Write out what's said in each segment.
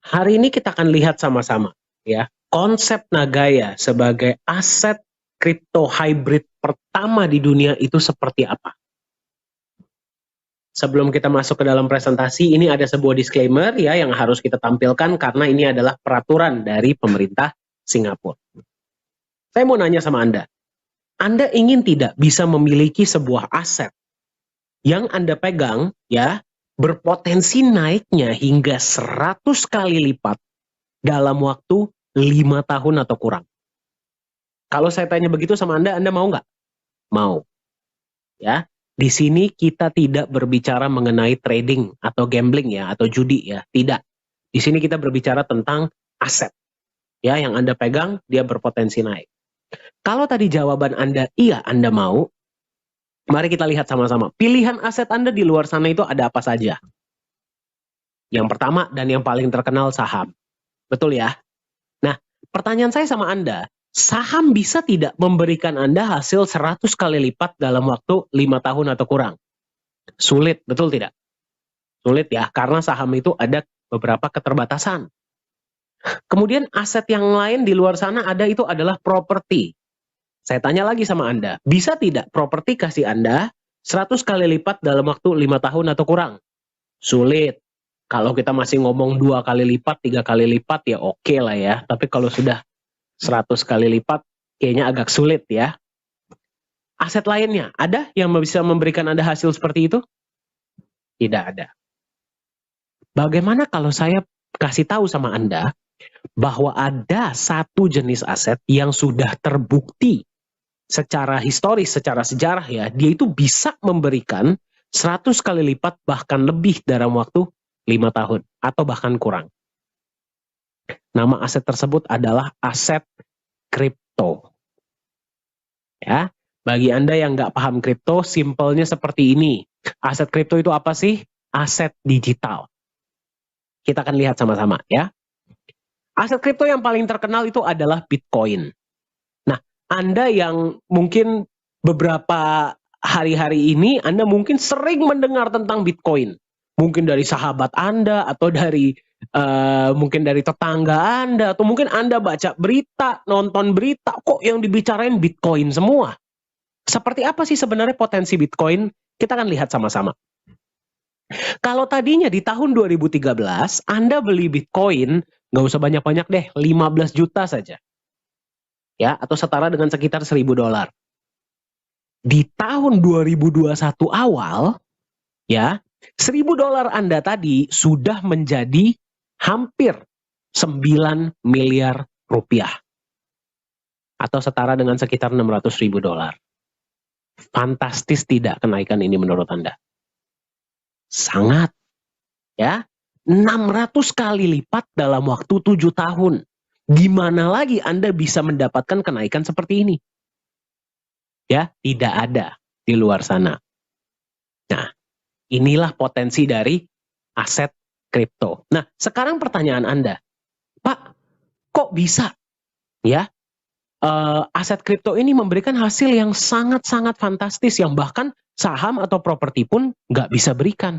Hari ini kita akan lihat sama-sama ya, konsep Nagaya sebagai aset kripto hybrid pertama di dunia itu seperti apa. Sebelum kita masuk ke dalam presentasi, ini ada sebuah disclaimer ya yang harus kita tampilkan karena ini adalah peraturan dari pemerintah Singapura. Saya mau nanya sama Anda ingin tidak bisa memiliki sebuah aset yang Anda pegang ya, berpotensi naiknya hingga 100 kali lipat dalam waktu 5 tahun atau kurang? Kalau saya tanya begitu sama Anda mau nggak? Mau. Ya, di sini kita tidak berbicara mengenai trading atau gambling ya, atau judi ya, tidak. Di sini kita berbicara tentang aset. Ya, yang Anda pegang, dia berpotensi naik. Kalau tadi jawaban Anda, iya Anda mau, mari kita lihat sama-sama. Pilihan aset Anda di luar sana itu ada apa saja? Yang pertama dan yang paling terkenal saham. Betul ya? Nah, pertanyaan saya sama Anda, saham bisa tidak memberikan Anda hasil 100 kali lipat dalam waktu 5 tahun atau kurang? Sulit, betul tidak? Sulit ya, karena saham itu ada beberapa keterbatasan. Kemudian aset yang lain di luar sana ada itu adalah properti. Saya tanya lagi sama Anda, bisa tidak properti kasih Anda 100 kali lipat dalam waktu 5 tahun atau kurang? Sulit. Kalau kita masih ngomong 2 kali lipat, 3 kali lipat ya oke lah ya. Tapi kalau sudah 100 kali lipat, kayaknya agak sulit ya. Aset lainnya, ada yang bisa memberikan Anda hasil seperti itu? Tidak ada. Bagaimana kalau saya kasih tahu sama Anda bahwa ada satu jenis aset yang sudah terbukti secara historis, secara sejarah ya, dia itu bisa memberikan 100 kali lipat bahkan lebih dalam waktu 5 tahun atau bahkan kurang. Nama aset tersebut adalah aset kripto. Ya, bagi Anda yang nggak paham kripto, simpelnya seperti ini. Aset kripto itu apa sih? Aset digital. Kita akan lihat sama-sama ya. Aset kripto yang paling terkenal itu adalah Bitcoin. Nah, Anda yang mungkin beberapa hari-hari ini, Anda mungkin sering mendengar tentang Bitcoin. Mungkin dari sahabat Anda, atau dari mungkin dari tetangga Anda, atau mungkin Anda baca berita, nonton berita, kok yang dibicarain Bitcoin semua. Seperti apa sih sebenarnya potensi Bitcoin? Kita akan lihat sama-sama. Kalau tadinya di tahun 2013, Anda beli Bitcoin, nggak usah banyak-banyak deh, 15 juta saja. Ya, atau setara dengan sekitar $1.000. Di tahun 2021 awal, ya, $1.000 Anda tadi sudah menjadi hampir 9 miliar rupiah. Atau setara dengan sekitar $600.000. Fantastis tidak kenaikan ini menurut Anda? Sangat. Ya, 600 kali lipat dalam waktu 7 tahun. Gimana lagi Anda bisa mendapatkan kenaikan seperti ini? Ya, tidak ada di luar sana. Nah, inilah potensi dari aset kripto. Nah, sekarang pertanyaan Anda, Pak, kok bisa ya aset kripto ini memberikan hasil yang sangat-sangat fantastis yang bahkan saham atau properti pun nggak bisa berikan?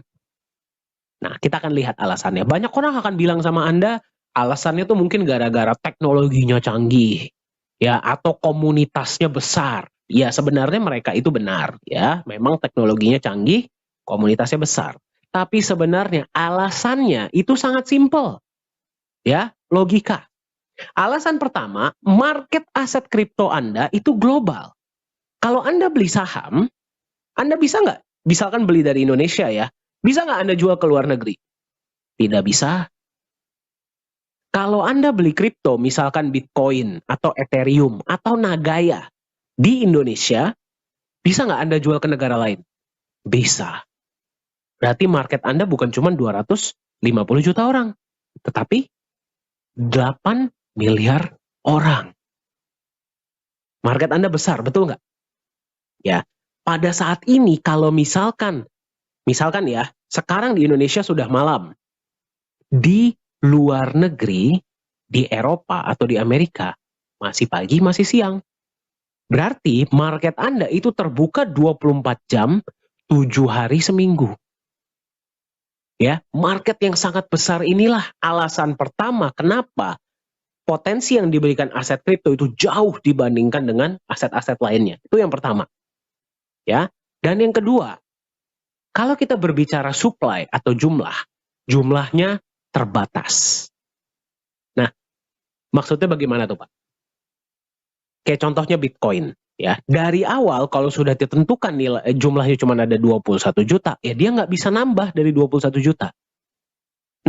Nah, kita akan lihat alasannya. Banyak orang akan bilang sama Anda, alasannya tuh mungkin gara-gara teknologinya canggih, ya, atau komunitasnya besar. Ya, sebenarnya mereka itu benar, ya. Memang teknologinya canggih, komunitasnya besar. Tapi sebenarnya alasannya itu sangat simpel, ya, logika. Alasan pertama, market aset kripto Anda itu global. Kalau Anda beli saham, Anda bisa nggak, misalkan beli dari Indonesia ya, bisa nggak Anda jual ke luar negeri? Tidak bisa. Kalau Anda beli kripto, misalkan Bitcoin, atau Ethereum, atau Nagaya, di Indonesia, bisa nggak Anda jual ke negara lain? Bisa. Berarti market Anda bukan cuma 250 juta orang, tetapi 8 miliar orang. Market Anda besar, betul nggak? Ya, pada saat ini kalau misalkan ya, sekarang di Indonesia sudah malam. Di luar negeri, di Eropa atau di Amerika, masih pagi, masih siang. Berarti market Anda itu terbuka 24 jam, 7 hari seminggu. Ya, market yang sangat besar inilah alasan pertama kenapa potensi yang diberikan aset kripto itu jauh dibandingkan dengan aset-aset lainnya. Itu yang pertama. Ya. Dan yang kedua, kalau kita berbicara supply atau jumlahnya terbatas. Nah, maksudnya bagaimana tuh Pak? Kayak contohnya Bitcoin. Ya, dari awal kalau sudah ditentukan nilai jumlahnya cuma ada 21 juta, ya dia nggak bisa nambah dari 21 juta.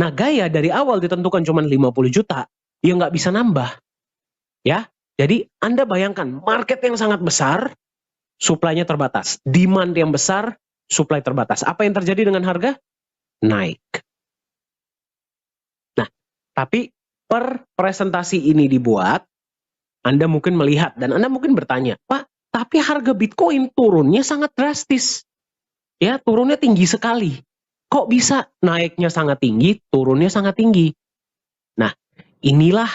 Nah, Gaia dari awal ditentukan cuma 50 juta, ya nggak bisa nambah. Ya, jadi Anda bayangkan market yang sangat besar, supply-nya terbatas. Demand yang besar, supply terbatas. Apa yang terjadi dengan harga? Naik. Nah, tapi per presentasi ini dibuat, Anda mungkin melihat dan Anda mungkin bertanya, Pak, tapi harga Bitcoin turunnya sangat drastis. Ya, turunnya tinggi sekali. Kok bisa naiknya sangat tinggi, turunnya sangat tinggi? Nah, inilah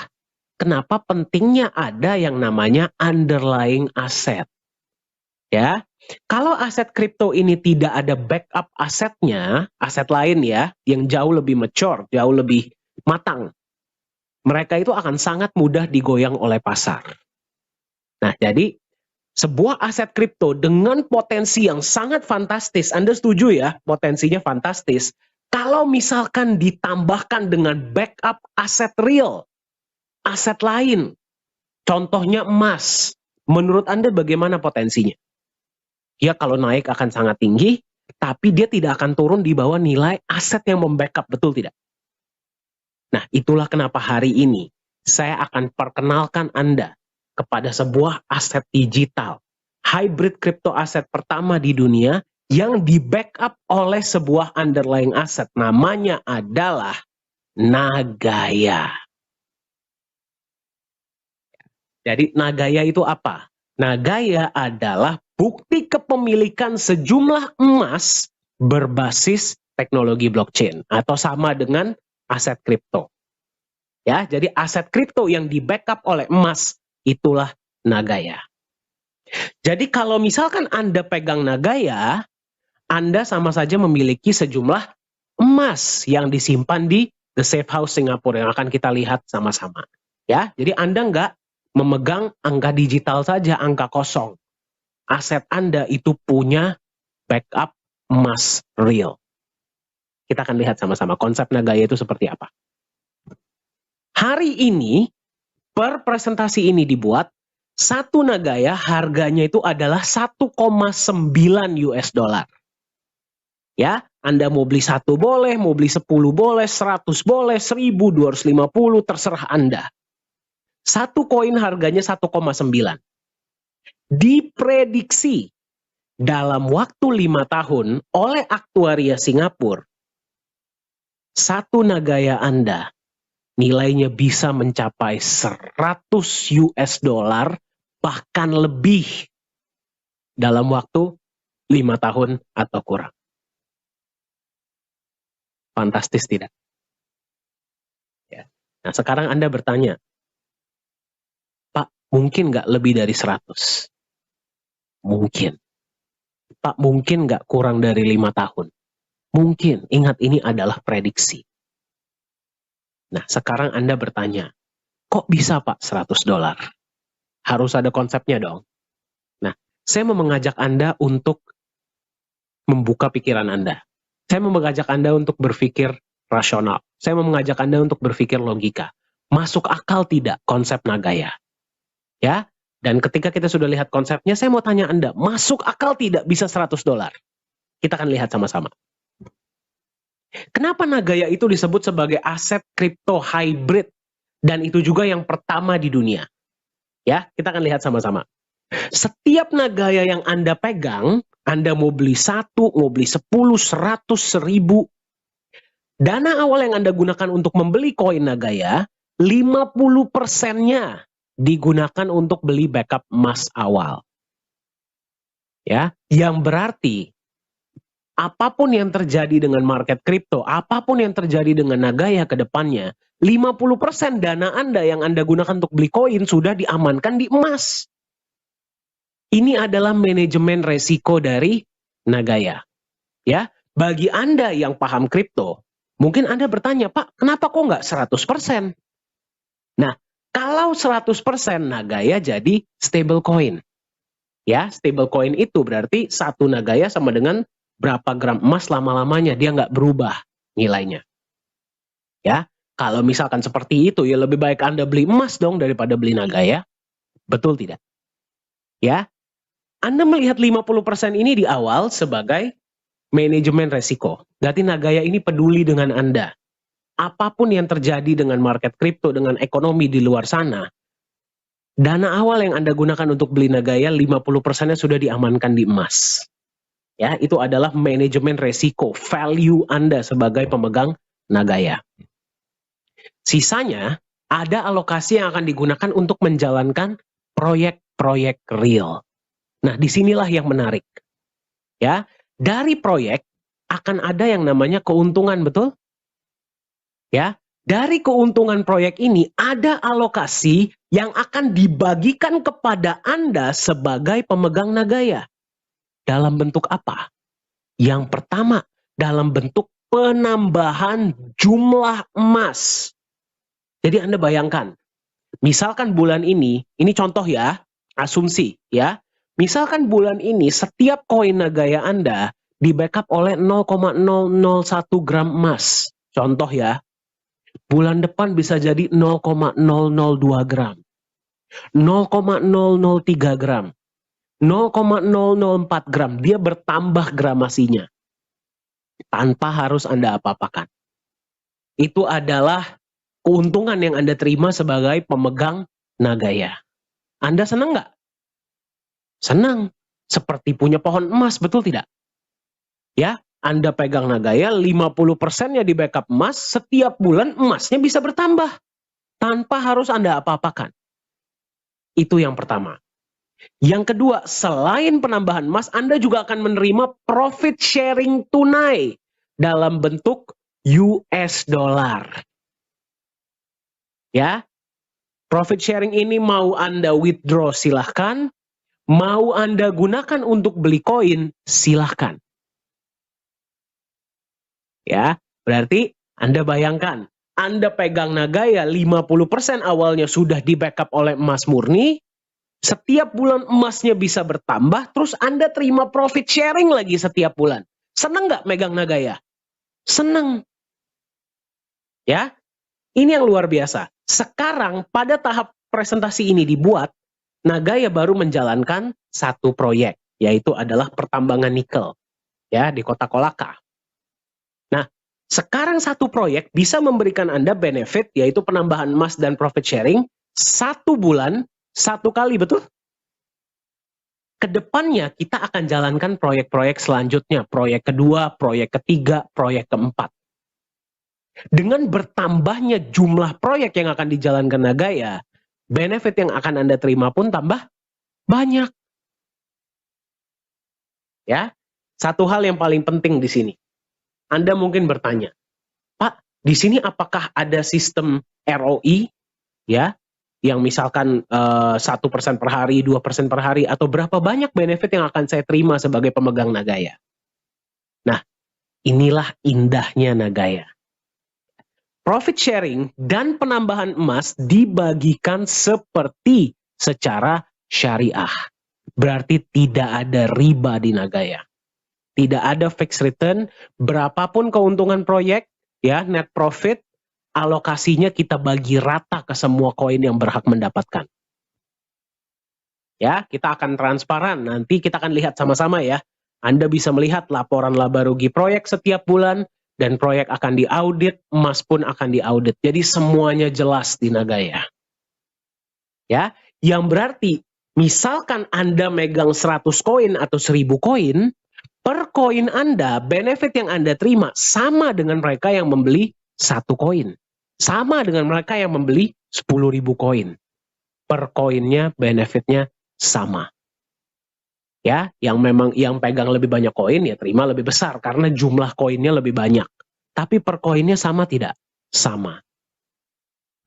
kenapa pentingnya ada yang namanya underlying asset. Ya, kalau aset kripto ini tidak ada backup asetnya, aset lain ya, yang jauh lebih mature, jauh lebih matang, mereka itu akan sangat mudah digoyang oleh pasar. Nah, jadi sebuah aset kripto dengan potensi yang sangat fantastis, Anda setuju ya, potensinya fantastis. Kalau misalkan ditambahkan dengan backup aset real, aset lain, contohnya emas, menurut Anda bagaimana potensinya? Ya kalau naik akan sangat tinggi, tapi dia tidak akan turun di bawah nilai aset yang membackup, betul tidak? Nah, itulah kenapa hari ini saya akan perkenalkan Anda kepada sebuah aset digital, hybrid crypto aset pertama di dunia yang di-backup oleh sebuah underlying asset. Namanya adalah Nagaya. Jadi Nagaya itu apa? Nagaya adalah bukti kepemilikan sejumlah emas berbasis teknologi blockchain atau sama dengan aset kripto. Ya, jadi aset kripto yang di-backup oleh emas itulah Nagaya. Jadi kalau misalkan Anda pegang Nagaya, Anda sama saja memiliki sejumlah emas yang disimpan di The Safe House Singapura yang akan kita lihat sama-sama. Ya, jadi Anda nggak memegang angka digital saja, angka kosong. Aset Anda itu punya backup emas real. Kita akan lihat sama-sama konsep Nagaya itu seperti apa. Hari ini, per presentasi ini dibuat, satu Nagaya harganya itu adalah 1,9 US dollar. Ya, Anda mau beli 1 boleh, mau beli 10 boleh, 100 boleh, 1.000, 250, terserah Anda. Satu koin harganya 1,9. Diprediksi dalam waktu 5 tahun oleh aktuaria Singapura, satu Nagaya Anda nilainya bisa mencapai 100 US dollar bahkan lebih dalam waktu 5 tahun atau kurang. Fantastis tidak? Ya. Nah sekarang Anda bertanya, Pak mungkin nggak lebih dari 100? Mungkin. Pak mungkin nggak kurang dari 5 tahun? Mungkin. Ingat ini adalah prediksi. Nah sekarang Anda bertanya, kok bisa Pak 100 dolar? Harus ada konsepnya dong. Nah, saya mau mengajak Anda untuk membuka pikiran Anda. Saya mau mengajak Anda untuk berpikir rasional. Saya mau mengajak Anda untuk berpikir logika. Masuk akal tidak konsep Nagaya? Ya, dan ketika kita sudah lihat konsepnya, saya mau tanya Anda, masuk akal tidak bisa 100 dolar? Kita akan lihat sama-sama. Kenapa Nagaya itu disebut sebagai aset kripto hybrid? Dan itu juga yang pertama di dunia. Ya, kita akan lihat sama-sama. Setiap Nagaya yang Anda pegang, Anda mau beli 1, mau beli 10, 100, 1000. Dana awal yang Anda gunakan untuk membeli koin Nagaya, 50%-nya digunakan untuk beli backup emas awal. Ya, yang berarti apapun yang terjadi dengan market kripto, apapun yang terjadi dengan Nagaya ke depannya, 50% dana Anda yang Anda gunakan untuk beli koin sudah diamankan di emas. Ini adalah manajemen resiko dari Nagaya. Ya, bagi Anda yang paham kripto, Mungkin Anda bertanya, Pak, kenapa kok nggak 100%? Nah, kalau 100% Nagaya jadi stable coin. Ya, stable coin itu berarti satu Nagaya sama dengan berapa gram emas lama-lamanya, dia nggak berubah nilainya. Ya, kalau misalkan seperti itu, ya lebih baik Anda beli emas dong daripada beli Nagaya. Betul tidak? Ya, Anda melihat 50% ini di awal sebagai manajemen resiko. Berarti Nagaya ini peduli dengan Anda. Apapun yang terjadi dengan market kripto, dengan ekonomi di luar sana, dana awal yang Anda gunakan untuk beli Nagaya, 50%-nya sudah diamankan di emas. Ya, itu adalah manajemen resiko, value Anda sebagai pemegang Nagaya. Sisanya, ada alokasi yang akan digunakan untuk menjalankan proyek-proyek real. Nah, disinilah yang menarik. Ya, dari proyek akan ada yang namanya keuntungan, betul? Ya, dari keuntungan proyek ini ada alokasi yang akan dibagikan kepada Anda sebagai pemegang Nagaya. Dalam bentuk apa? Yang pertama, dalam bentuk penambahan jumlah emas. Jadi Anda bayangkan, misalkan bulan ini contoh ya, asumsi ya. Misalkan bulan ini setiap koin Nagaya Anda di backup oleh 0,001 gram emas. Contoh ya. Bulan depan bisa jadi 0,002 gram, 0,003 gram, 0,004 gram. Dia bertambah gramasinya tanpa harus Anda apa-apakan. Itu adalah keuntungan yang Anda terima sebagai pemegang Nagaya. Anda senang nggak? Senang. Seperti punya pohon emas, betul tidak? Ya, Anda pegang Nagaya, 50%-nya di backup emas, setiap bulan emasnya bisa bertambah tanpa harus Anda apa-apakan. Itu yang pertama. Yang kedua, selain penambahan emas, Anda juga akan menerima profit sharing tunai dalam bentuk US dollar. Ya, profit sharing ini mau Anda withdraw silahkan, mau Anda gunakan untuk beli koin silahkan. Ya, berarti Anda bayangkan, Anda pegang Nagaya 50% awalnya sudah di backup oleh emas murni, setiap bulan emasnya bisa bertambah, terus Anda terima profit sharing lagi setiap bulan. Seneng nggak megang Nagaya? Seneng. Ya, ini yang luar biasa. Sekarang pada tahap presentasi ini dibuat, Nagaya baru menjalankan satu proyek, yaitu adalah pertambangan nikel ya di Kota Kolaka. Nah, sekarang satu proyek bisa memberikan Anda benefit, yaitu penambahan emas dan profit sharing, 1 bulan, 1 kali, betul? Kedepannya kita akan jalankan proyek-proyek selanjutnya, proyek kedua, proyek ketiga, proyek keempat. Dengan bertambahnya jumlah proyek yang akan dijalankan Nagaya, benefit yang akan Anda terima pun tambah banyak. Ya, satu hal yang paling penting di sini. Anda mungkin bertanya, Pak, di sini apakah ada sistem ROI, ya, yang misalkan 1% per hari, 2% per hari, atau berapa banyak benefit yang akan saya terima sebagai pemegang Nagaya? Nah, inilah indahnya Nagaya. Profit sharing dan penambahan emas dibagikan seperti secara syariah. Berarti tidak ada riba di Nagaya. Tidak ada fixed return, berapapun keuntungan proyek, ya net profit, alokasinya kita bagi rata ke semua koin yang berhak mendapatkan. Ya, kita akan transparan, nanti kita akan lihat sama-sama ya. Anda bisa melihat laporan laba rugi proyek setiap bulan, dan proyek akan diaudit, emas pun akan diaudit. Jadi semuanya jelas di Nagaya. Ya, yang berarti, misalkan Anda megang 100 koin atau 1000 koin, per koin Anda, benefit yang Anda terima sama dengan mereka yang membeli 1 koin. Sama dengan mereka yang membeli 10.000 koin. Per koinnya, benefitnya sama. Ya, yang pegang lebih banyak koin ya terima lebih besar karena jumlah koinnya lebih banyak. Tapi per koinnya sama tidak? Sama.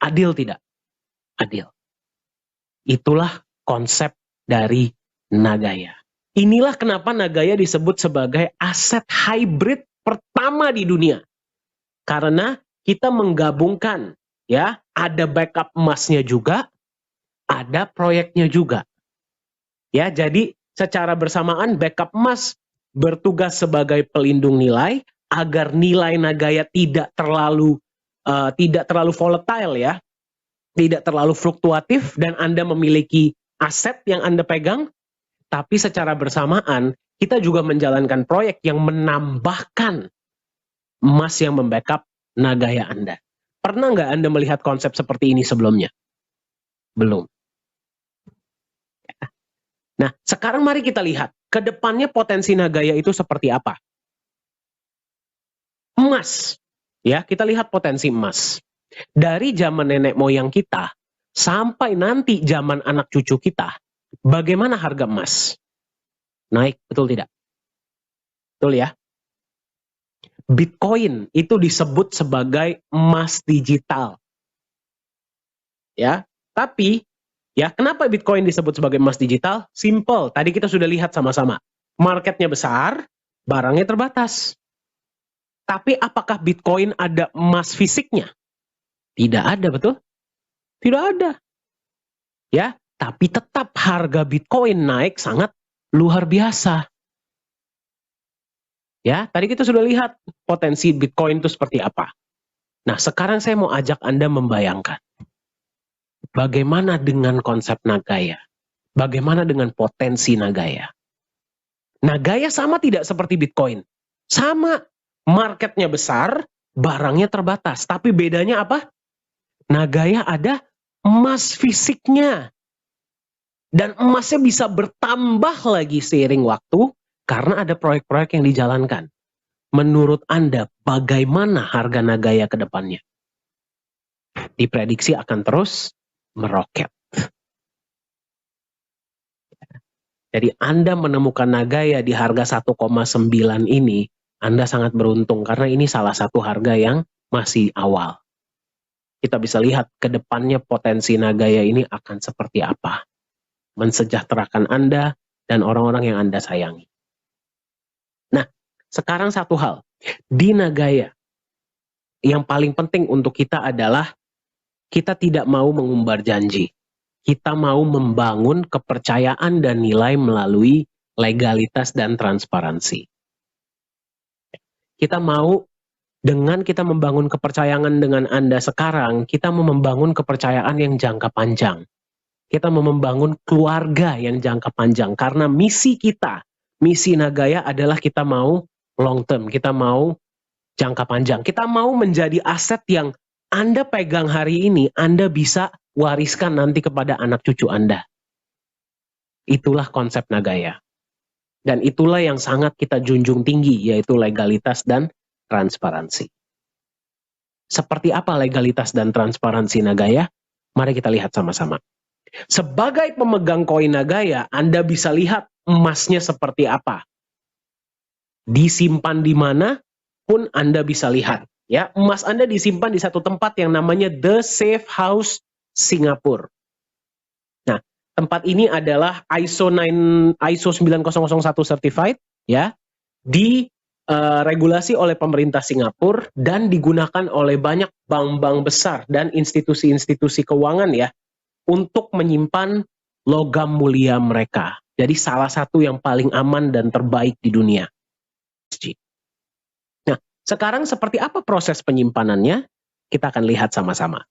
Adil tidak? Adil. Itulah konsep dari Nagaya. Inilah kenapa Nagaya disebut sebagai aset hybrid pertama di dunia. Karena kita menggabungkan, ya, ada backup emasnya juga, ada proyeknya juga. Ya, jadi secara bersamaan backup emas bertugas sebagai pelindung nilai agar nilai Nagaya tidak terlalu volatile, ya, tidak terlalu fluktuatif, dan Anda memiliki aset yang Anda pegang. Tapi secara bersamaan kita juga menjalankan proyek yang menambahkan emas yang membackup Nagaya Anda. Pernah nggak Anda melihat konsep seperti ini sebelumnya? Belum. Nah, sekarang mari kita lihat ke depannya potensi Nagaya itu seperti apa. Emas, ya, kita lihat potensi emas. Dari zaman nenek moyang kita sampai nanti zaman anak cucu kita, bagaimana harga emas? Naik, betul tidak? Betul, ya? Bitcoin itu disebut sebagai emas digital. Ya, tapi ya, kenapa Bitcoin disebut sebagai emas digital? Simple, tadi kita sudah lihat sama-sama. Marketnya besar, barangnya terbatas. Tapi apakah Bitcoin ada emas fisiknya? Tidak ada, betul? Tidak ada. Ya, tapi tetap harga Bitcoin naik sangat luar biasa. Ya, tadi kita sudah lihat potensi Bitcoin itu seperti apa. Nah, sekarang saya mau ajak Anda membayangkan. Bagaimana dengan konsep Nagaya? Bagaimana dengan potensi Nagaya? Nagaya sama tidak seperti Bitcoin? Sama, marketnya besar, barangnya terbatas. Tapi bedanya apa? Nagaya ada emas fisiknya. Dan emasnya bisa bertambah lagi seiring waktu karena ada proyek-proyek yang dijalankan. Menurut Anda, bagaimana harga Nagaya ke depannya? Diprediksi akan terus meroket. Jadi Anda menemukan Nagaya di harga 1,9 ini, Anda sangat beruntung karena ini salah satu harga yang masih awal. Kita bisa lihat ke depannya potensi Nagaya ini akan seperti apa. Mensejahterakan Anda dan orang-orang yang Anda sayangi. Nah, sekarang satu hal. Di Nagaya, yang paling penting untuk kita adalah kita tidak mau mengumbar janji. Kita mau membangun kepercayaan dan nilai melalui legalitas dan transparansi. Kita mau, dengan kita membangun kepercayaan dengan Anda sekarang, kita mau membangun kepercayaan yang jangka panjang. Kita mau membangun keluarga yang jangka panjang. Karena misi kita, misi Nagaya adalah kita mau long term, kita mau jangka panjang. Kita mau menjadi aset yang Anda pegang hari ini, Anda bisa wariskan nanti kepada anak cucu Anda. Itulah konsep Nagaya. Dan itulah yang sangat kita junjung tinggi, yaitu legalitas dan transparansi. Seperti apa legalitas dan transparansi Nagaya? Mari kita lihat sama-sama. Sebagai pemegang koin Nagaya, Anda bisa lihat emasnya seperti apa. Disimpan di mana pun Anda bisa lihat. Ya, emas Anda disimpan di satu tempat yang namanya The Safe House Singapura. Nah, tempat ini adalah ISO 9001 certified, ya, regulasi oleh pemerintah Singapura dan digunakan oleh banyak bank-bank besar dan institusi-institusi keuangan, ya, untuk menyimpan logam mulia mereka. Jadi salah satu yang paling aman dan terbaik di dunia. Nah, sekarang seperti apa proses penyimpanannya? Kita akan lihat sama-sama.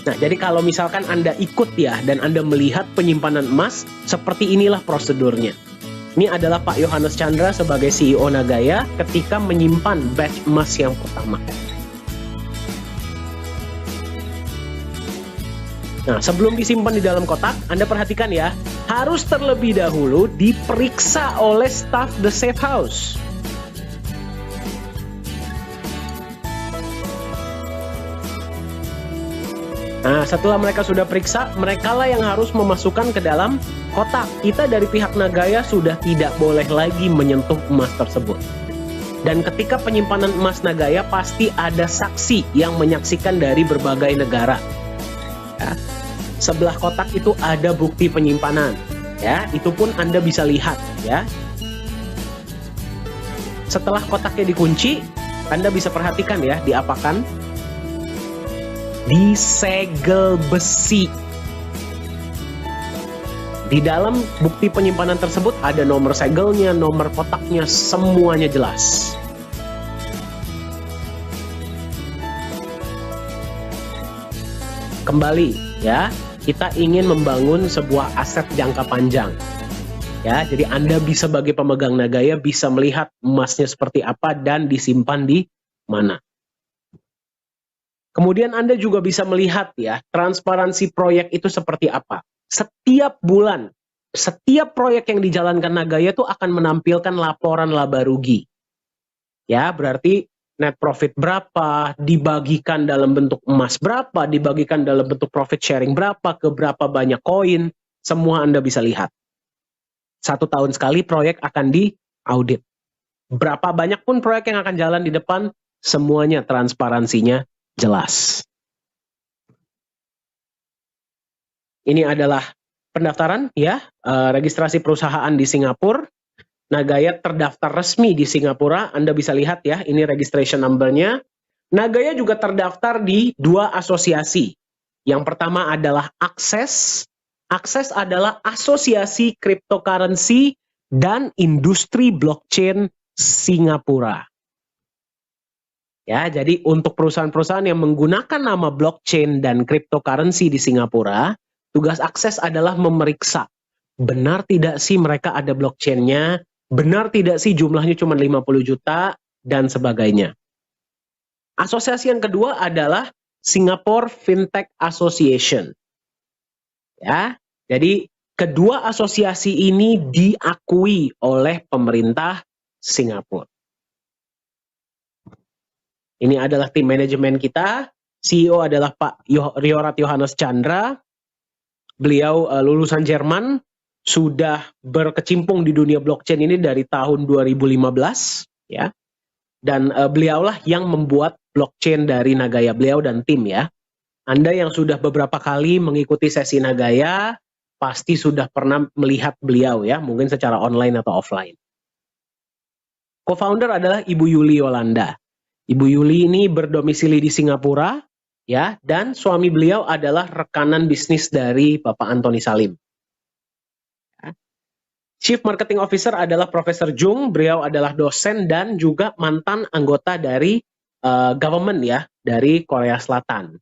Nah, jadi kalau misalkan Anda ikut, ya, dan Anda melihat penyimpanan emas, seperti inilah prosedurnya. Ini adalah Pak Yohanes Chandra sebagai CEO Nagaya ketika menyimpan batch emas yang pertama. Nah, sebelum disimpan di dalam kotak, Anda perhatikan, ya, harus terlebih dahulu diperiksa oleh staf The Safe House. Nah, setelah mereka sudah periksa, merekalah yang harus memasukkan ke dalam kotak. Kita dari pihak Nagaya sudah tidak boleh lagi menyentuh emas tersebut. Dan ketika penyimpanan emas Nagaya, pasti ada saksi yang menyaksikan dari berbagai negara. Ya. Sebelah kotak itu ada bukti penyimpanan. Ya, itu pun Anda bisa lihat, ya. Setelah kotaknya dikunci, Anda bisa perhatikan ya, diapakan? Disegel besi. Di dalam bukti penyimpanan tersebut ada nomor segelnya, nomor kotaknya, semuanya jelas. Kembali ya, kita ingin membangun sebuah aset jangka panjang. Ya, jadi Anda bisa sebagai pemegang Nagaya bisa melihat emasnya seperti apa dan disimpan di mana. Kemudian Anda juga bisa melihat ya, transparansi proyek itu seperti apa. Setiap bulan, setiap proyek yang dijalankan Nagaya itu akan menampilkan laporan laba rugi. Ya, berarti net profit berapa, dibagikan dalam bentuk emas berapa, dibagikan dalam bentuk profit sharing berapa, ke berapa banyak koin, semua Anda bisa lihat. 1 tahun sekali proyek akan diaudit. Berapa banyak pun proyek yang akan jalan di depan, semuanya transparansinya jelas. Ini adalah pendaftaran ya, registrasi perusahaan di Singapura. Nagaya terdaftar resmi di Singapura, Anda bisa lihat ya, ini registration number-nya. Nagaya juga terdaftar di 2 asosiasi. Yang pertama adalah Access. Access adalah asosiasi cryptocurrency dan industri blockchain Singapura. Ya, jadi untuk perusahaan-perusahaan yang menggunakan nama blockchain dan cryptocurrency di Singapura, tugas Access adalah memeriksa benar tidak sih mereka ada blockchain-nya, benar tidak sih jumlahnya cuma 50 juta, dan sebagainya. Asosiasi yang kedua adalah Singapore Fintech Association. Ya, jadi kedua asosiasi ini diakui oleh pemerintah Singapura. Ini adalah tim manajemen kita. CEO adalah Pak Riorat Johannes Chandra. Beliau lulusan Jerman, sudah berkecimpung di dunia blockchain ini dari tahun 2015, ya. Dan beliaulah yang membuat blockchain dari Nagaya, beliau dan tim ya. Anda yang sudah beberapa kali mengikuti sesi Nagaya, pasti sudah pernah melihat beliau ya, mungkin secara online atau offline. Co-founder adalah Ibu Yuli Yolanda. Ibu Yuli ini berdomisili di Singapura, ya, dan suami beliau adalah rekanan bisnis dari Bapak Antoni Salim. Ya. Chief Marketing Officer adalah Profesor Jung, beliau adalah dosen dan juga mantan anggota dari government ya, dari Korea Selatan.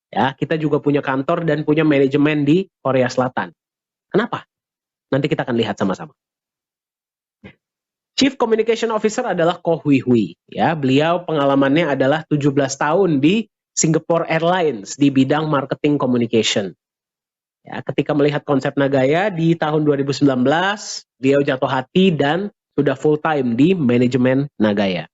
Ya, kita juga punya kantor dan punya manajemen di Korea Selatan. Kenapa? Nanti kita akan lihat sama-sama. Chief Communication Officer adalah Ko Hui Hui. Ya, beliau pengalamannya adalah 17 tahun di Singapore Airlines di bidang marketing communication. Ya, ketika melihat konsep Nagaya di tahun 2019, beliau jatuh hati dan sudah full time di manajemen Nagaya.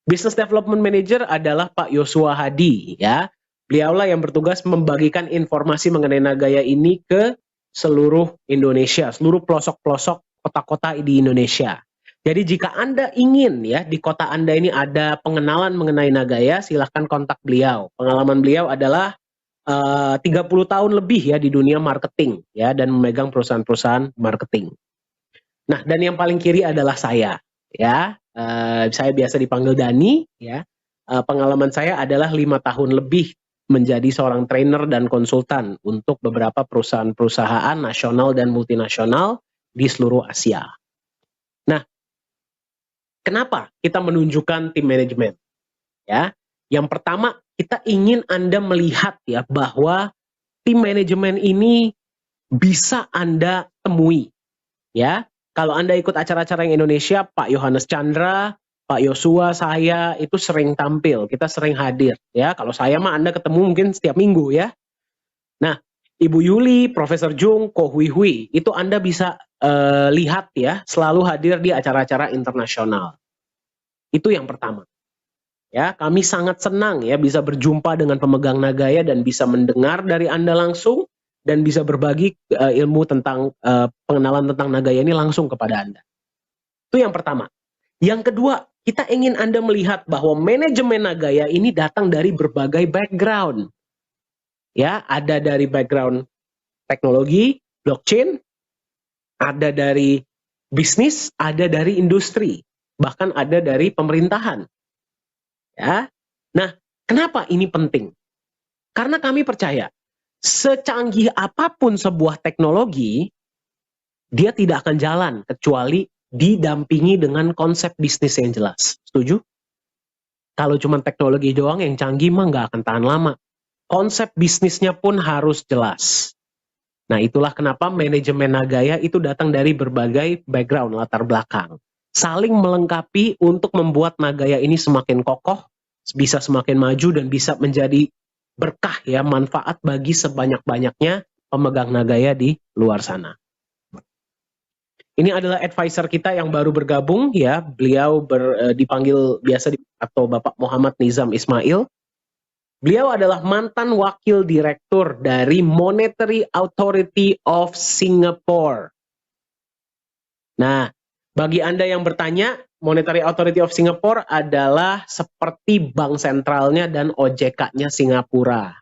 Business Development Manager adalah Pak Yosua Hadi. Ya, beliaulah yang bertugas membagikan informasi mengenai Nagaya ini ke seluruh Indonesia, seluruh pelosok-pelosok kota-kota di Indonesia. Jadi jika Anda ingin ya di kota Anda ini ada pengenalan mengenai Nagaya, silahkan kontak beliau. Pengalaman beliau adalah 30 tahun lebih ya di dunia marketing ya dan memegang perusahaan-perusahaan marketing. Nah, dan yang paling kiri adalah saya ya. Saya biasa dipanggil Dani ya. Pengalaman saya adalah 5 tahun lebih menjadi seorang trainer dan konsultan untuk beberapa perusahaan-perusahaan nasional dan multinasional di seluruh Asia. Nah, kenapa kita menunjukkan tim manajemen? Ya, yang pertama kita ingin Anda melihat ya bahwa tim manajemen ini bisa Anda temui. Ya, kalau Anda ikut acara-acara yang Indonesia, Pak Johannes Chandra, Pak Yosua, saya itu sering tampil, kita sering hadir. Ya, kalau saya mah Anda ketemu mungkin setiap minggu ya. Nah, Ibu Yuli, Profesor Jung, Ko Hui Hui, itu Anda bisa lihat ya, selalu hadir di acara-acara internasional. Itu yang pertama. Ya, kami sangat senang ya bisa berjumpa dengan pemegang Nagaya dan bisa mendengar dari Anda langsung dan bisa berbagi ilmu tentang pengenalan tentang Nagaya ini langsung kepada Anda. Itu yang pertama. Yang kedua, kita ingin Anda melihat bahwa manajemen Nagaya ini datang dari berbagai background. Ya, ada dari background teknologi, blockchain, ada dari bisnis, ada dari industri. bahkan ada dari pemerintahan. Ya. Nah, kenapa ini penting? Karena kami percaya, secanggih apapun sebuah teknologi, dia tidak akan jalan kecuali didampingi dengan konsep bisnis yang jelas. Setuju? Kalau cuma teknologi doang yang canggih mah nggak akan tahan lama. Konsep bisnisnya pun harus jelas. Nah, itulah kenapa manajemen Nagaya itu datang dari berbagai background, latar belakang. Saling melengkapi untuk membuat Nagaya ini semakin kokoh, bisa semakin maju, dan bisa menjadi berkah ya, manfaat bagi sebanyak-banyaknya pemegang Nagaya di luar sana. Ini adalah advisor kita yang baru bergabung ya, beliau dipanggil biasa atau Bapak Muhammad Nizam Ismail. Beliau adalah mantan wakil direktur dari Monetary Authority of Singapore. Nah, bagi Anda yang bertanya, Monetary Authority of Singapore adalah seperti bank sentralnya dan OJK-nya Singapura.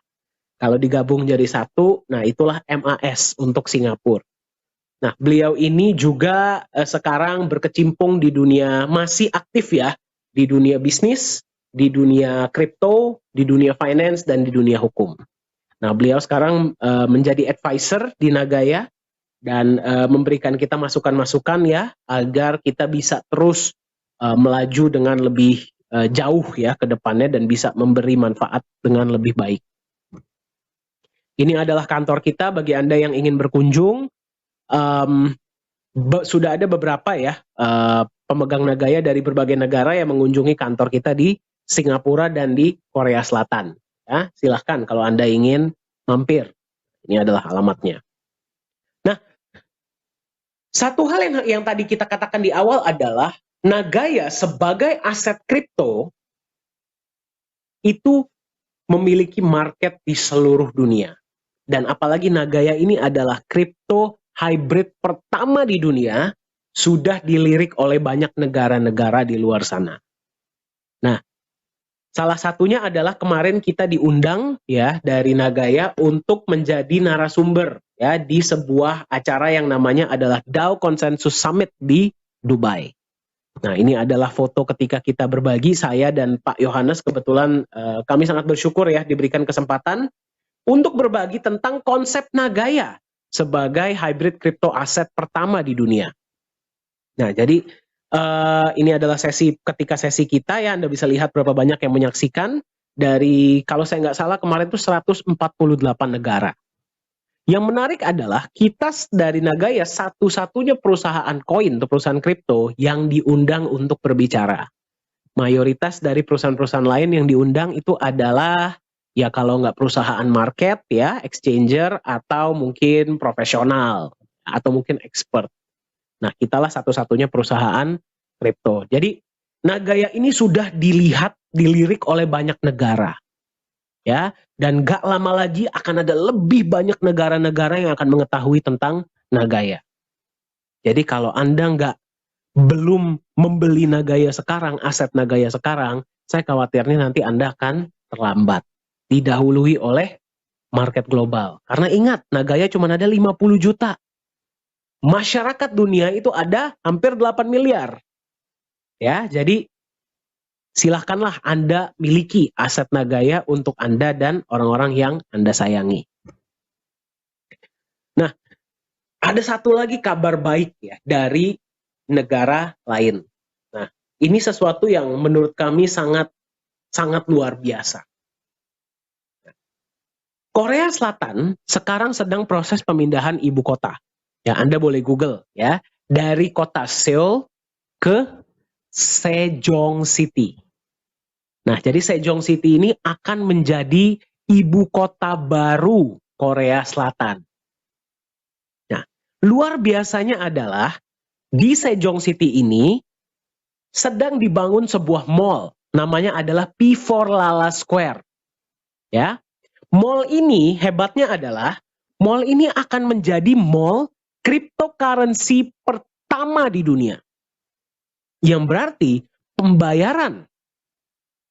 Kalau digabung jadi satu, nah itulah MAS untuk Singapura. Nah, beliau ini juga sekarang berkecimpung di dunia, masih aktif ya, di dunia bisnis, di dunia kripto, di dunia finance, dan di dunia hukum. Nah, beliau sekarang menjadi advisor di Nagaya dan memberikan kita masukan-masukan ya, agar kita bisa terus melaju dengan lebih jauh ya ke depannya dan bisa memberi manfaat dengan lebih baik. Ini adalah kantor kita bagi Anda yang ingin berkunjung. Sudah ada beberapa ya pemegang Nagaya dari berbagai negara yang mengunjungi kantor kita di Singapura dan di Korea Selatan. Ya, silahkan kalau Anda ingin mampir. Ini adalah alamatnya. Nah, satu hal yang tadi kita katakan di awal adalah Nagaya sebagai aset kripto itu memiliki market di seluruh dunia. Dan apalagi Nagaya ini adalah kripto hybrid pertama di dunia, sudah dilirik oleh banyak negara-negara di luar sana. Nah, salah satunya adalah kemarin kita diundang ya dari Nagaya untuk menjadi narasumber ya di sebuah acara yang namanya adalah DAO Consensus Summit di Dubai. Nah, ini adalah foto ketika kita berbagi, saya dan Pak Yohanes. Kebetulan kami sangat bersyukur ya diberikan kesempatan untuk berbagi tentang konsep Nagaya sebagai hybrid crypto aset pertama di dunia. Nah, jadi ini adalah ketika sesi kita ya, Anda bisa lihat berapa banyak yang menyaksikan dari, kalau saya nggak salah kemarin itu 148 negara. Yang menarik adalah kita dari Nagaya satu-satunya perusahaan koin atau perusahaan kripto yang diundang untuk berbicara. Mayoritas dari perusahaan-perusahaan lain yang diundang itu adalah ya kalau nggak perusahaan market ya, exchanger, atau mungkin profesional, atau mungkin expert. Nah, kitalah satu-satunya perusahaan kripto. Jadi, Nagaya ini sudah dilirik oleh banyak negara. Ya, dan gak lama lagi akan ada lebih banyak negara-negara yang akan mengetahui tentang Nagaya. Jadi kalau Anda belum membeli Nagaya sekarang, aset Nagaya sekarang, saya khawatirnya nanti Anda akan terlambat, didahului oleh market global. Karena ingat, Nagaya cuma ada 50 juta. Masyarakat dunia itu ada hampir 8 miliar. Ya, jadi silahkanlah Anda miliki aset Nagaya untuk Anda dan orang-orang yang Anda sayangi. Nah, ada satu lagi kabar baik ya dari negara lain. Nah, ini sesuatu yang menurut kami sangat luar biasa. Korea Selatan sekarang sedang proses pemindahan ibu kota. Ya, Anda boleh Google ya, dari kota Seoul ke Sejong City. Nah, jadi Sejong City ini akan menjadi ibu kota baru Korea Selatan. Nah, luar biasanya adalah di Sejong City ini sedang dibangun sebuah mall, namanya adalah P4 Lala Square. Ya, mall ini hebatnya adalah mall ini akan menjadi mall cryptocurrency pertama di dunia. Yang berarti pembayaran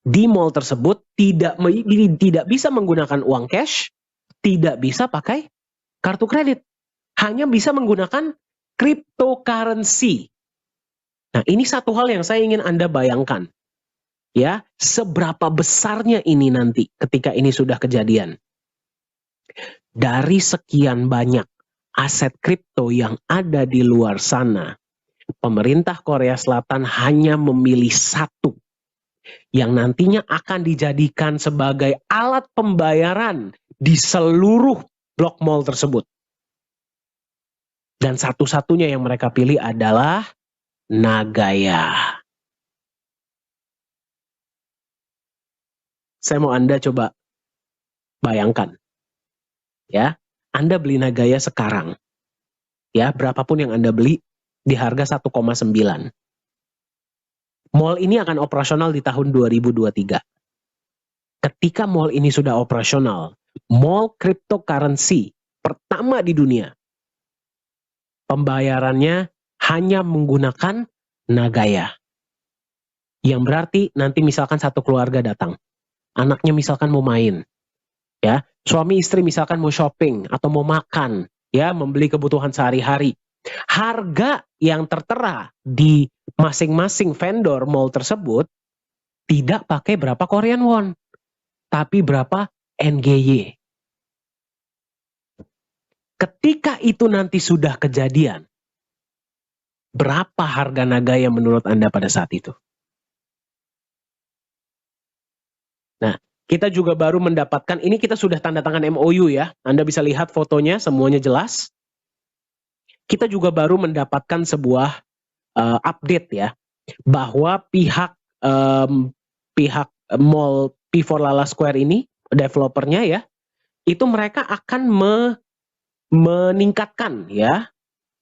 di mall tersebut tidak bisa menggunakan uang cash, tidak bisa pakai kartu kredit, hanya bisa menggunakan cryptocurrency. Nah, ini satu hal yang saya ingin Anda bayangkan. Ya, seberapa besarnya ini nanti ketika ini sudah kejadian. Dari sekian banyak aset kripto yang ada di luar sana, pemerintah Korea Selatan hanya memilih satu yang nantinya akan dijadikan sebagai alat pembayaran di seluruh blok mall tersebut. Dan satu-satunya yang mereka pilih adalah Nagaya. Saya mau Anda coba bayangkan. Ya, Anda beli Nagaya sekarang. Ya, berapapun yang Anda beli di harga 1,9. Mall ini akan operasional di tahun 2023. Ketika mall ini sudah operasional, mall cryptocurrency pertama di dunia, pembayarannya hanya menggunakan Nagaya. Yang berarti nanti misalkan satu keluarga datang, anaknya misalkan mau main, ya, suami istri misalkan mau shopping atau mau makan, ya, membeli kebutuhan sehari-hari. Harga yang tertera di masing-masing vendor mall tersebut tidak pakai berapa Korean won, tapi berapa NGY. Ketika itu nanti sudah kejadian, berapa harga Nagaya menurut Anda pada saat itu? Nah, kita juga baru mendapatkan, ini kita sudah tanda tangan MOU ya, Anda bisa lihat fotonya, semuanya jelas. Kita juga baru mendapatkan sebuah update ya, bahwa pihak mall P4 Lala Square ini, developernya ya, itu mereka akan meningkatkan ya,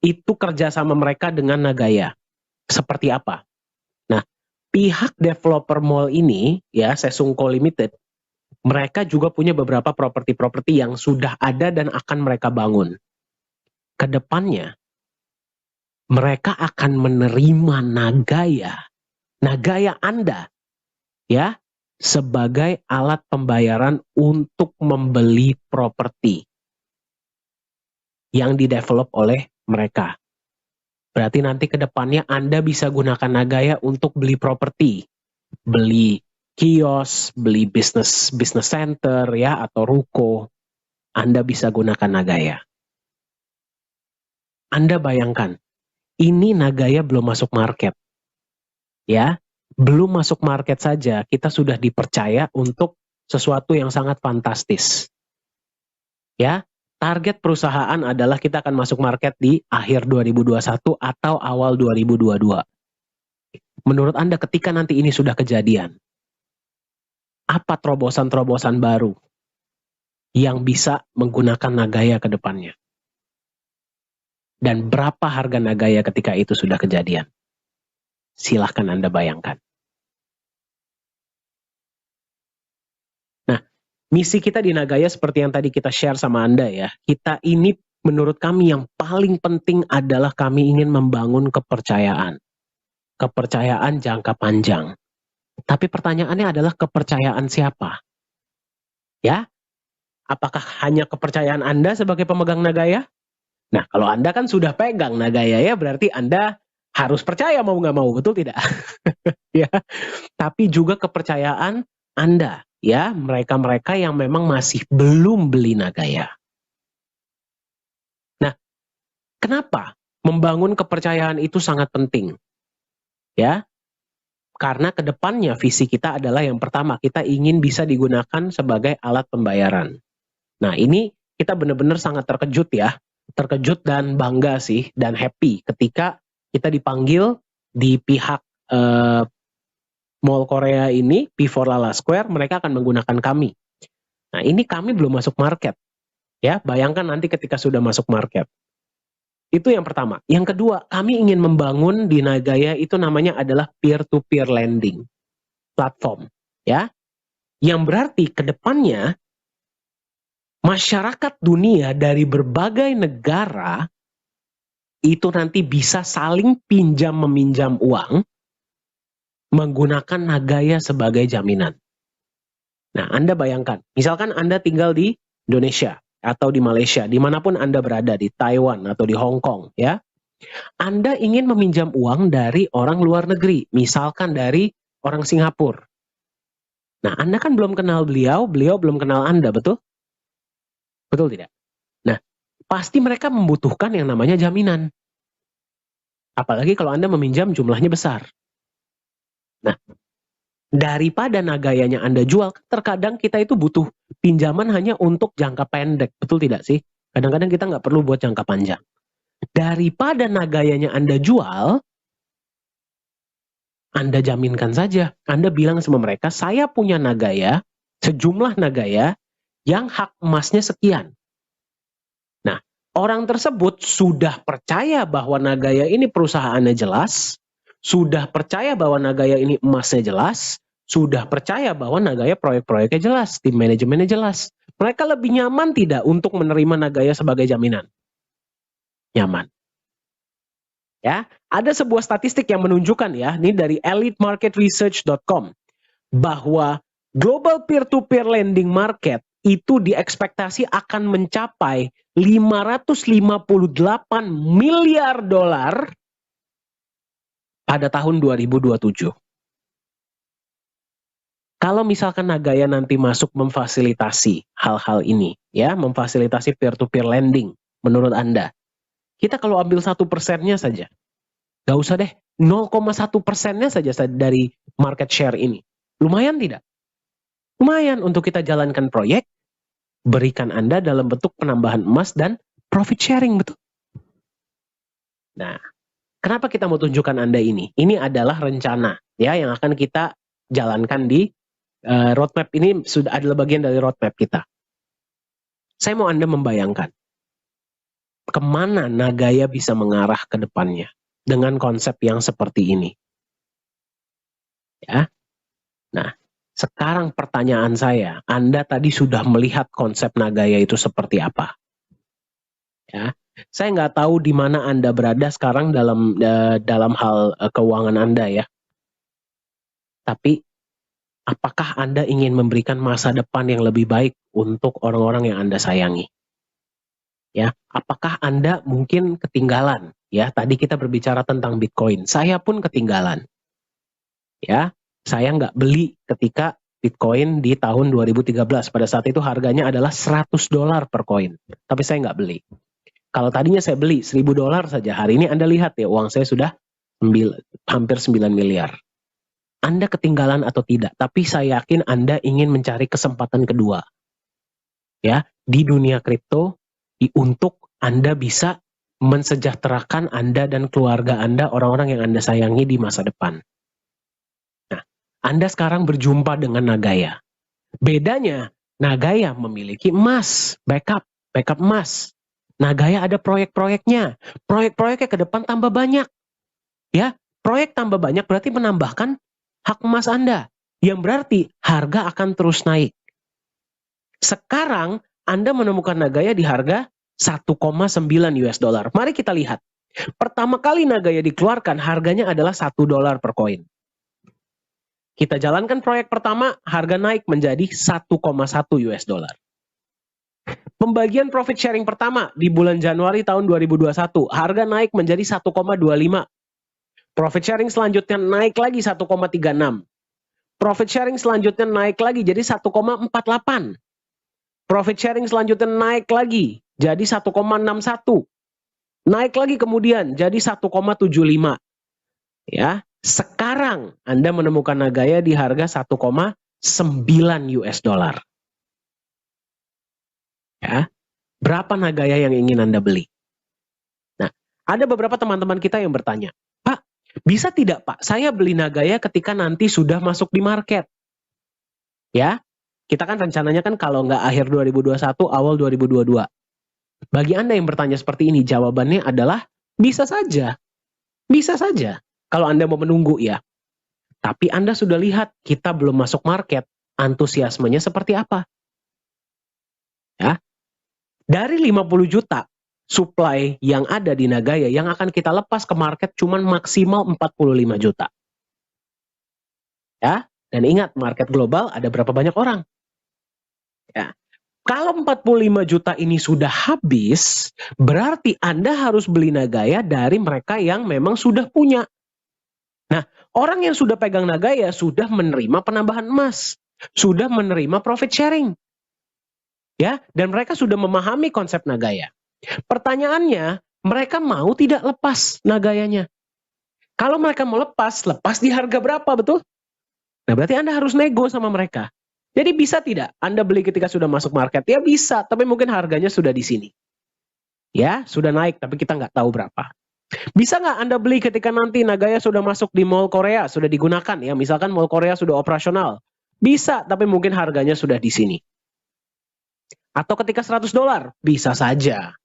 itu kerjasama mereka dengan Nagaya. Seperti apa? Nah, pihak developer mall ini ya, Sesungko Limited, mereka juga punya beberapa properti-properti yang sudah ada dan akan mereka bangun. Kedepannya, mereka akan menerima Nagaya Anda, ya, sebagai alat pembayaran untuk membeli properti yang didevelop oleh mereka. Berarti nanti ke depannya Anda bisa gunakan Nagaya untuk beli properti, beli kios, beli business center ya, atau ruko. Anda bisa gunakan Nagaya. Anda bayangkan, ini Nagaya belum masuk market. Ya, belum masuk market saja kita sudah dipercaya untuk sesuatu yang sangat fantastis. Ya, target perusahaan adalah kita akan masuk market di akhir 2021 atau awal 2022. Menurut Anda ketika nanti ini sudah kejadian, apa terobosan-terobosan baru yang bisa menggunakan Nagaya ke depannya? Dan berapa harga Nagaya ketika itu sudah kejadian? Silahkan Anda bayangkan. Nah, misi kita di Nagaya seperti yang tadi kita share sama Anda ya, kita ini menurut kami yang paling penting adalah kami ingin membangun kepercayaan. Kepercayaan jangka panjang. Tapi pertanyaannya adalah kepercayaan siapa? Ya, apakah hanya kepercayaan Anda sebagai pemegang Nagaya? Nah, kalau Anda kan sudah pegang Nagaya ya, berarti Anda harus percaya mau nggak mau, betul tidak? Ya, tapi juga kepercayaan Anda, ya, mereka-mereka yang memang masih belum beli Nagaya. Nah, kenapa membangun kepercayaan itu sangat penting? Ya, karena kedepannya visi kita adalah yang pertama, kita ingin bisa digunakan sebagai alat pembayaran. Nah, ini kita benar-benar sangat terkejut ya, terkejut dan bangga sih, dan happy ketika kita dipanggil di pihak Mall Korea ini, P4 Lala Square, mereka akan menggunakan kami. Nah, ini kami belum masuk market. Ya, bayangkan nanti ketika sudah masuk market. Itu yang pertama. Yang kedua, kami ingin membangun di Nagaya itu namanya adalah peer-to-peer lending platform. Ya, yang berarti ke depannya masyarakat dunia dari berbagai negara itu nanti bisa saling pinjam-meminjam uang menggunakan Nagaya sebagai jaminan. Nah, Anda bayangkan, misalkan Anda tinggal di Indonesia atau di Malaysia, dimanapun Anda berada, di Taiwan atau di Hong Kong, ya, Anda ingin meminjam uang dari orang luar negeri, misalkan dari orang Singapura. Nah, Anda kan belum kenal beliau, beliau belum kenal Anda, betul? Betul tidak? Nah, pasti mereka membutuhkan yang namanya jaminan. Apalagi kalau Anda meminjam jumlahnya besar. Nah, daripada nagayanya Anda jual, terkadang kita itu butuh pinjaman hanya untuk jangka pendek, betul tidak sih? Kadang-kadang kita nggak perlu buat jangka panjang. Daripada nagayanya Anda jual, Anda jaminkan saja. Anda bilang sama mereka, saya punya nagaya, sejumlah nagaya, yang hak emasnya sekian. Nah, orang tersebut sudah percaya bahwa nagaya ini perusahaannya jelas, sudah percaya bahwa nagaya ini emasnya jelas, sudah percaya bahwa nagaya proyek-proyeknya jelas, tim manajemennya jelas. Mereka lebih nyaman tidak untuk menerima nagaya sebagai jaminan? Nyaman. Ya, ada sebuah statistik yang menunjukkan ya, ini dari elitemarketresearch.com, bahwa global peer-to-peer lending market itu diekspektasi akan mencapai 558 miliar dolar pada tahun 2027. Kalau misalkan Nagaya nanti masuk memfasilitasi hal-hal ini, ya, memfasilitasi peer-to-peer lending, menurut Anda, kita kalau ambil 1%-nya saja, gak usah deh, 0,1%-nya saja dari market share ini. Lumayan tidak? Lumayan untuk kita jalankan proyek, berikan Anda dalam bentuk penambahan emas dan profit sharing, betul. Nah, kenapa kita mau tunjukkan Anda ini? Ini adalah rencana ya yang akan kita jalankan di roadmap ini, sudah adalah bagian dari roadmap kita. Saya mau Anda membayangkan kemana Nagaya bisa mengarah ke depannya dengan konsep yang seperti ini. Ya. Nah, sekarang pertanyaan saya, Anda tadi sudah melihat konsep Nagaya itu seperti apa? Ya, saya nggak tahu di mana Anda berada sekarang dalam hal keuangan Anda ya. Tapi apakah Anda ingin memberikan masa depan yang lebih baik untuk orang-orang yang Anda sayangi? Ya, apakah Anda mungkin ketinggalan? Ya, tadi kita berbicara tentang Bitcoin. Saya pun ketinggalan. Ya, saya nggak beli ketika Bitcoin di tahun 2013. Pada saat itu harganya adalah $100 per koin. Tapi saya nggak beli. Kalau tadinya saya beli $1.000 saja, hari ini Anda lihat ya, uang saya sudah hampir 9 miliar. Anda ketinggalan atau tidak, tapi saya yakin Anda ingin mencari kesempatan kedua. Ya, di dunia kripto, untuk Anda bisa mensejahterakan Anda dan keluarga Anda, orang-orang yang Anda sayangi di masa depan. Nah, Anda sekarang berjumpa dengan Nagaya. Bedanya, Nagaya memiliki emas, backup emas. Nagaya ada proyek-proyeknya. Proyek-proyeknya ke depan tambah banyak. Ya, proyek tambah banyak berarti menambahkan hak emas Anda. Yang berarti harga akan terus naik. Sekarang Anda menemukan Nagaya di harga 1,9 US dollar. Mari kita lihat. Pertama kali Nagaya dikeluarkan harganya adalah $1 per koin. Kita jalankan proyek pertama, harga naik menjadi 1,1 US dollar. Pembagian profit sharing pertama di bulan Januari tahun 2021, harga naik menjadi 1,25. Profit sharing selanjutnya naik lagi 1,36. Profit sharing selanjutnya naik lagi jadi 1,48. Profit sharing selanjutnya naik lagi jadi 1,61. Naik lagi kemudian jadi 1,75. Ya, sekarang Anda menemukan Nagaya di harga 1,9 US dollar. Ya, berapa Nagaya yang ingin Anda beli? Nah, ada beberapa teman-teman kita yang bertanya, Pak, bisa tidak Pak, saya beli Nagaya ketika nanti sudah masuk di market? Ya, kita kan rencananya kan kalau nggak akhir 2021, awal 2022. Bagi Anda yang bertanya seperti ini, jawabannya adalah bisa saja. Bisa saja, kalau Anda mau menunggu ya. Tapi Anda sudah lihat, kita belum masuk market, antusiasmenya seperti apa? Ya, dari 50 juta supply yang ada di Nagaya, yang akan kita lepas ke market cuma maksimal 45 juta. Ya, dan ingat market global ada berapa banyak orang? Ya, Kalau 45 juta ini sudah habis, berarti Anda harus beli Nagaya dari mereka yang memang sudah punya. Nah, orang yang sudah pegang Nagaya sudah menerima penambahan emas, sudah menerima profit sharing. Ya, dan mereka sudah memahami konsep Nagaya. Pertanyaannya, mereka mau tidak lepas Nagayanya? Kalau mereka mau lepas di harga berapa, betul? Nah, berarti Anda harus nego sama mereka. Jadi bisa tidak Anda beli ketika sudah masuk market? Ya bisa, tapi mungkin harganya sudah di sini. Ya, sudah naik, tapi kita nggak tahu berapa. Bisa nggak Anda beli ketika nanti Nagaya sudah masuk di mall Korea, sudah digunakan ya, misalkan mall Korea sudah operasional. Bisa, tapi mungkin harganya sudah di sini. Atau ketika $100, bisa saja.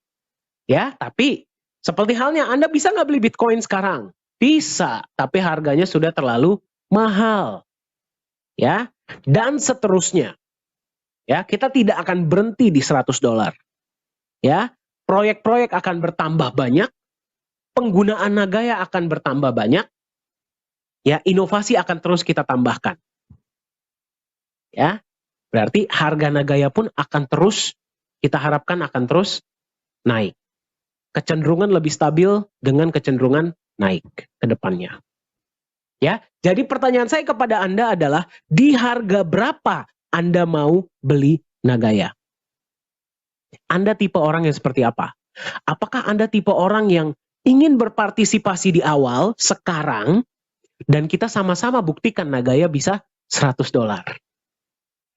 Ya, tapi seperti halnya Anda bisa nggak beli Bitcoin sekarang? Bisa, tapi harganya sudah terlalu mahal. Ya, dan seterusnya. Ya, kita tidak akan berhenti di $100. Ya, proyek-proyek akan bertambah banyak, penggunaan Nagaya akan bertambah banyak. Ya, inovasi akan terus kita tambahkan. Ya, berarti harga Nagaya pun akan terus, kita harapkan akan terus naik. Kecenderungan lebih stabil dengan kecenderungan naik ke depannya. Ya, jadi pertanyaan saya kepada Anda adalah, di harga berapa Anda mau beli Nagaya? Anda tipe orang yang seperti apa? Apakah Anda tipe orang yang ingin berpartisipasi di awal, sekarang, dan kita sama-sama buktikan Nagaya bisa $100?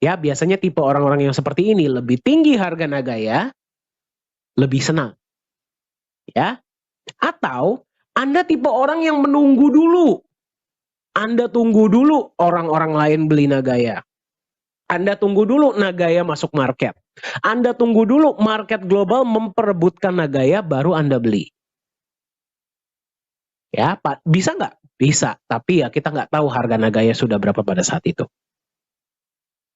Ya, biasanya tipe orang-orang yang seperti ini, lebih tinggi harga Nagaya, lebih senang. Ya, atau Anda tipe orang yang menunggu dulu. Anda tunggu dulu orang-orang lain beli Nagaya. Anda tunggu dulu Nagaya masuk market. Anda tunggu dulu market global memperebutkan Nagaya, baru Anda beli. Ya, Pak, bisa nggak? Bisa, tapi ya kita nggak tahu harga Nagaya sudah berapa pada saat itu.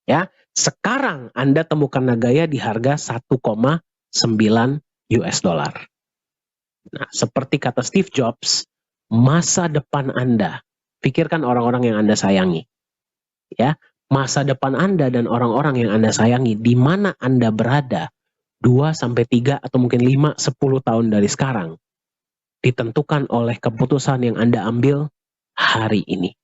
Ya, sekarang Anda temukan Nagaya di harga 1,9 US dollar. Nah, seperti kata Steve Jobs, masa depan Anda, pikirkan orang-orang yang Anda sayangi. Ya, masa depan Anda dan orang-orang yang Anda sayangi, di mana Anda berada 2-3 atau mungkin 5-10 tahun dari sekarang, ditentukan oleh keputusan yang Anda ambil hari ini.